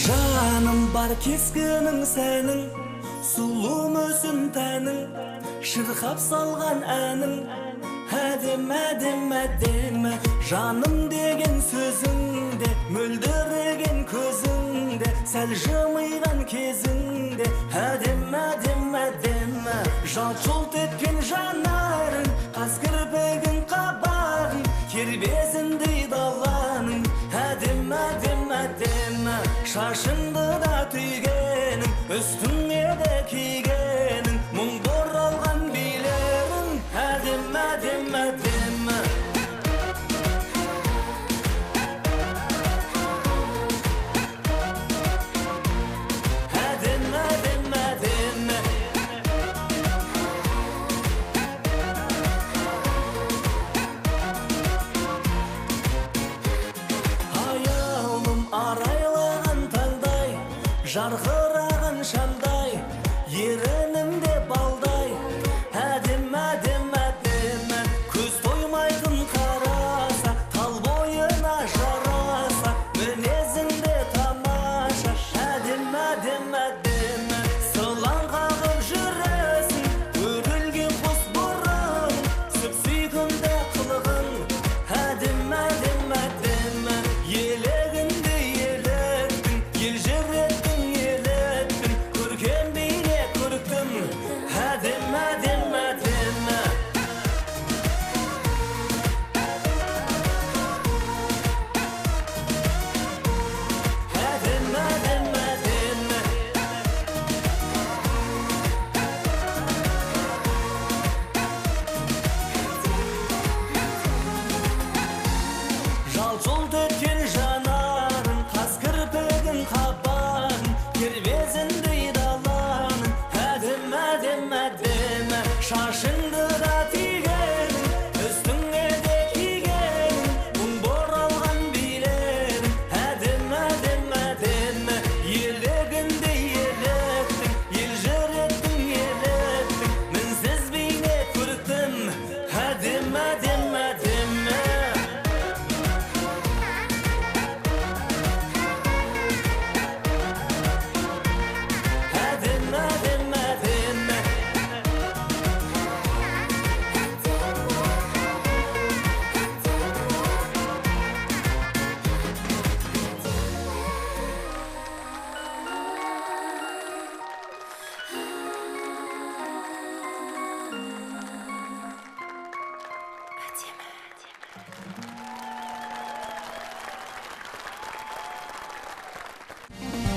Жаным бар кескінің сәнің, сұлу мүсін тәнің, шырқап салған әнің, әдем, әдем, әдемі. Жаным деген сөзіңде, мөлдіреген көзіңде, сәл жымиған кезіңде, әдем, әдем, әдемі. Жалт-жұлт еткен жанарың, қас кірпігің, қабағың, кербезіндей даланың, әдем, әдем, әдемі. Шашыңды да түйгенің, үстіңе де кигенің, мұң бұралған билерің, әдем, әдем, әдемі. Әдем, әдем, әдемі. Аяулым арайлаған таңдай, жарқыраған шамдай, ерінімде балдай, әдем, әдем, әдемі. Көз тоймайтын қараса, тал бойына жараса, мінезіңде тамаша, әдем, әдем, әдемі. Сылаң қағып жүресің, өрілген қос бұрын, сүп-сүйкімді қылығың, әдем, әдем, әдемі. Елегінде елеттің, елжіреттің, елеттің, көркем бейне көріктім, әдем, әдем, әдемі. Әдем, әдем, әдемі. Жалт-жұлт еткен жанарың, қас кірпігің, қабағың, кербезіндей даланың, әдем, әдем, әдемі. Шашыңды да түйгенің, үстіңе де кигенің, мұң бұралған билерің, әдем, әдем, әдемі. Елегінде елеттің, елжіреттің, елеттің, мінсіз бейне көріктім, әдем, әдем, әдемі. Әдем, әдем, әдемі. Әдемі.